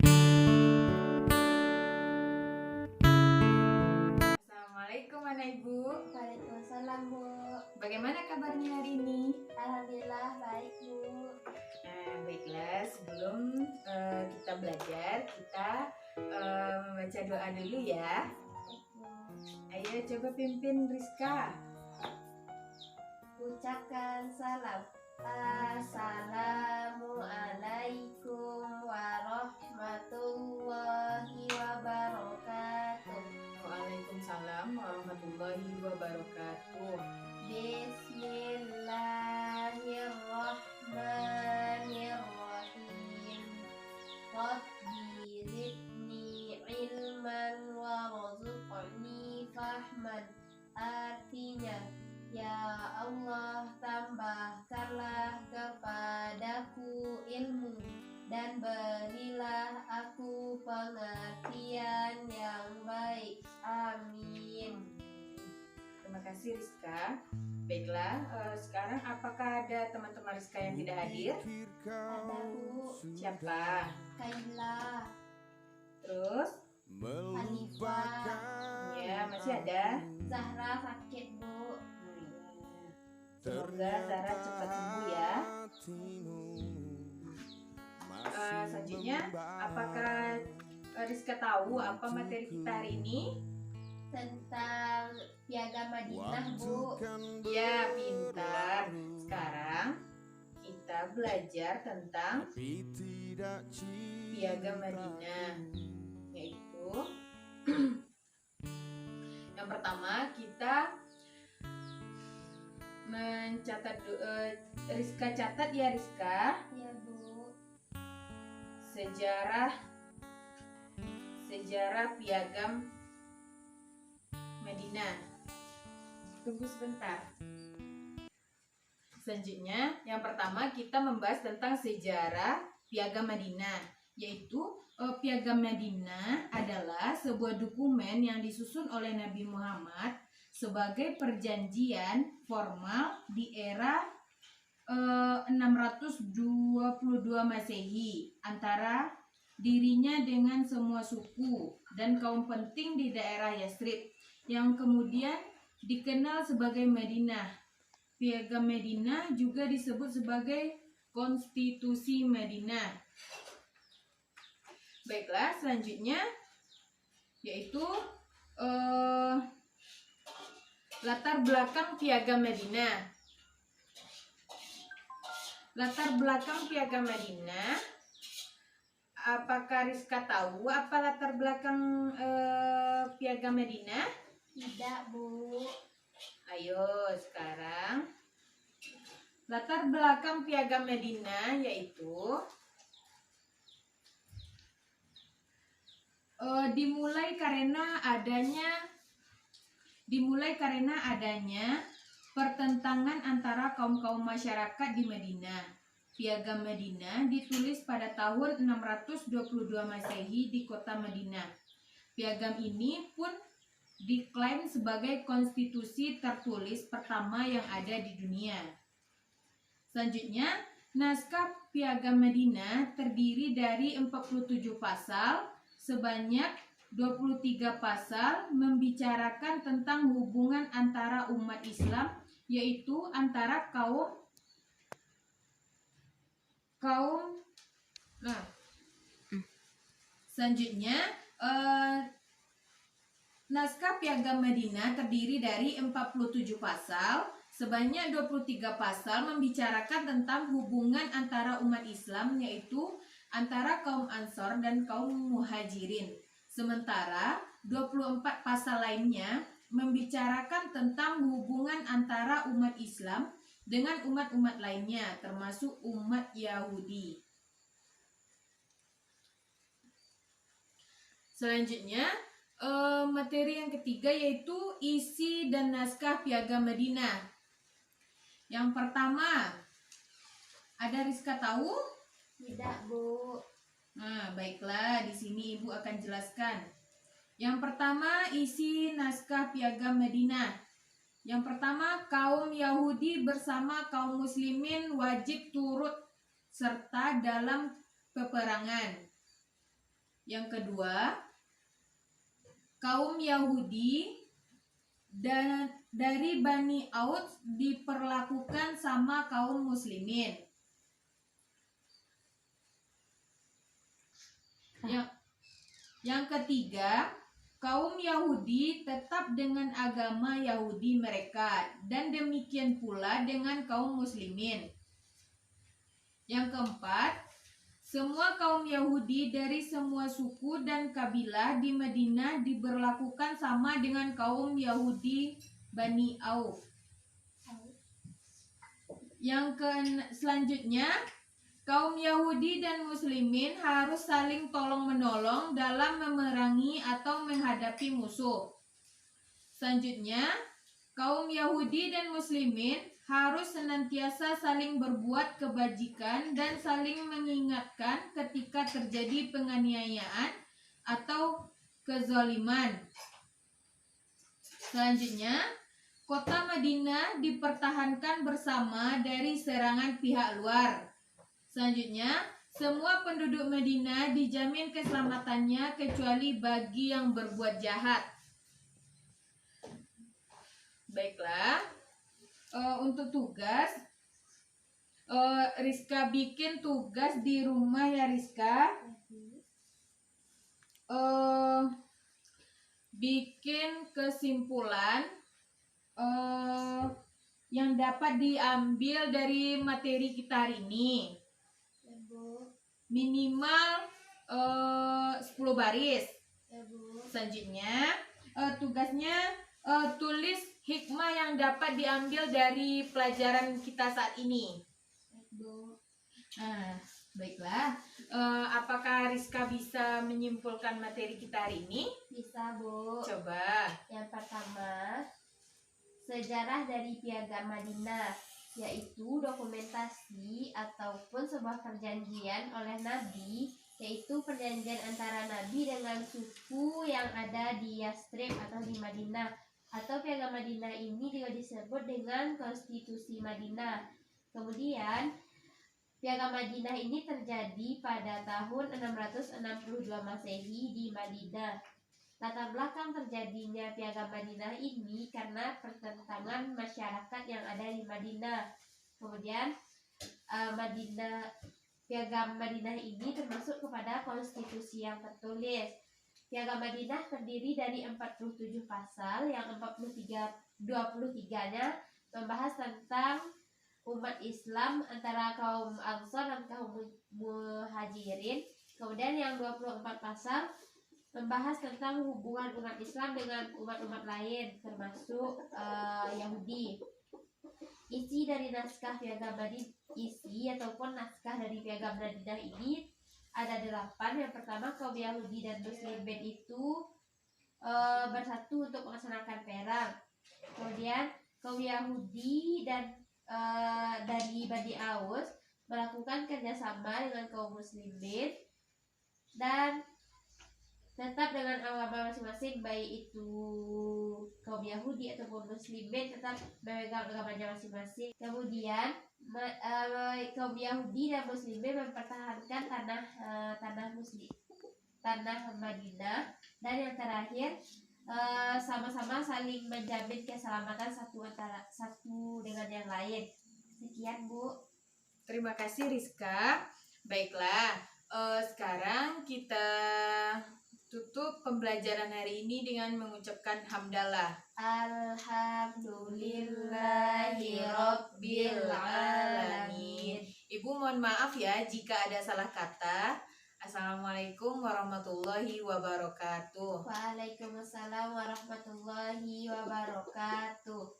Assalamualaikum anak ibu. Waalaikumsalam Bu. Bagaimana kabarnya hari ini? Alhamdulillah baik Bu. Baiklah, sebelum kita belajar, kita membaca doa dulu ya. Ayo coba pimpin Rizka. Ucapkan salam. Assalamualaikum warahmatullahi wabarakatuh. Waalaikumsalam warahmatullahi wabarakatuh. Bismillahirrahmanirrahim. Rabbi zidni ilman warzuqni fahman. Artinya, ya Allah, tambahkanlah kepadaku ilmu dan berilah aku pengertian yang baik. Amin. Terima kasih Rizka. Baiklah, sekarang apakah ada teman-teman Rizka yang tidak hadir? Ada Bu. Siapa? Kaila, Terus? Hanifah, Ya, masih ada. Zahra sakit Bu. Semoga Zara cepat sembuh ya. Selanjutnya, apakah Rizka tahu apa materi kita hari ini? Tentang Piagam Madinah Bu. Ya, pintar. Sekarang kita belajar tentang Piagam Madinah, yaitu yang pertama kita mencatat. Rizka catat ya Rizka, Ya Bu. sejarah Piagam Madinah. Tunggu sebentar. Selanjutnya, yang pertama kita membahas tentang sejarah Piagam Madinah, yaitu Piagam Madinah adalah sebuah dokumen yang disusun oleh Nabi Muhammad sebagai perjanjian formal di era 622 Masehi antara dirinya dengan semua suku dan kaum penting di daerah Yathrib yang kemudian dikenal sebagai Madinah. Piagam Madinah juga disebut sebagai Konstitusi Madinah. Baiklah, selanjutnya yaitu latar belakang Piagam Madinah. Latar belakang Piagam Madinah. Apakah Rizka tahu apa latar belakang Piagam Madinah? Tidak Bu. Ayo sekarang. Latar belakang Piagam Madinah yaitu dimulai karena adanya pertentangan antara kaum-kaum masyarakat di Madinah. Piagam Madinah ditulis pada tahun 622 Masehi di kota Madinah. Piagam ini pun diklaim sebagai konstitusi tertulis pertama yang ada di dunia. Selanjutnya, naskah Piagam Madinah terdiri dari 47 pasal, sebanyak 23 pasal membicarakan tentang hubungan antara umat Islam, yaitu antara selanjutnya naskah Piagam Madinah terdiri dari 47 pasal, sebanyak 23 pasal membicarakan tentang hubungan antara umat Islam, yaitu antara kaum Ansor dan kaum Muhajirin. Sementara 24 pasal lainnya membicarakan tentang hubungan antara umat Islam dengan umat-umat lainnya, termasuk umat Yahudi. Selanjutnya, materi yang ketiga yaitu isi dan naskah Piagam Madinah. Yang pertama, ada Rizka tahu? Tidak Bu. Nah, baiklah, di sini Ibu akan jelaskan. Yang pertama, isi naskah Piagam Madinah. Yang pertama, kaum Yahudi bersama kaum Muslimin wajib turut serta dalam peperangan. Yang kedua, kaum Yahudi dan dari Bani Aus diperlakukan sama kaum muslimin. Yang ketiga, kaum Yahudi tetap dengan agama Yahudi mereka, dan demikian pula dengan kaum muslimin. Yang keempat, semua kaum Yahudi dari semua suku dan kabilah di Madinah diberlakukan sama dengan kaum Yahudi Bani Auf. Selanjutnya, kaum Yahudi dan Muslimin harus saling tolong-menolong dalam memerangi atau menghadapi musuh. Selanjutnya, kaum Yahudi dan Muslimin harus senantiasa saling berbuat kebajikan dan saling mengingatkan ketika terjadi penganiayaan atau kezaliman. Selanjutnya, kota Madinah dipertahankan bersama dari serangan pihak luar. Selanjutnya, semua penduduk Madinah dijamin keselamatannya kecuali bagi yang berbuat jahat. Baiklah, untuk tugas, Rizka bikin tugas di rumah ya Rizka. Bikin kesimpulan yang dapat diambil dari materi kita hari ini. Ya, Bu. Minimal 10 baris. Ya, Bu. Selanjutnya tugasnya tulis hikmah yang dapat diambil dari pelajaran kita saat ini. Ya, Bu. Nah, baiklah. Apakah Rizka bisa menyimpulkan materi kita hari ini? Bisa, Bu. Coba. Yang pertama, sejarah dari Piagam Madinah, yaitu dokumentasi ataupun sebuah perjanjian oleh Nabi, yaitu perjanjian antara Nabi dengan suku yang ada di Yastrib atau di Madinah. Atau Piagam Madinah ini juga disebut dengan Konstitusi Madinah. Kemudian, Piagam Madinah ini terjadi pada tahun 662 Masehi di Madinah. Latar belakang terjadinya Piagam Madinah ini karena pertentangan masyarakat yang ada di Madinah. Kemudian Piagam Madinah ini termasuk kepada konstitusi yang tertulis. Piagam Madinah terdiri dari 47 pasal yang 23-nya membahas tentang umat Islam antara kaum Ansor dan kaum Muhajirin. Kemudian yang 24 pasal membahas tentang hubungan umat Islam dengan umat-umat lain termasuk Yahudi. Isi dari naskah Piagam Madinah dari Piagam Madinah ini ada 8. Yang pertama, kaum Yahudi dan Muslimin itu bersatu untuk melaksanakan perang. Kemudian kaum Yahudi dan dari Bani Aus melakukan kerjasama dengan kaum Muslimin dan tetap dengan agama masing-masing, baik itu kaum Yahudi ataupun Muslimin tetap memegang agamanya masing-masing. Kemudian kaum Yahudi dan Muslimin mempertahankan tanah Madinah. Dan yang terakhir, sama-sama saling menjamin keselamatan satu dengan yang lain. Sekian, Bu. Terima kasih Rizka. Baiklah, sekarang kita tutup pembelajaran hari ini dengan mengucapkan hamdalah. Alhamdulillahirabbil alamin. Ibu mohon maaf ya jika ada salah kata. Assalamualaikum warahmatullahi wabarakatuh. Waalaikumsalam warahmatullahi wabarakatuh.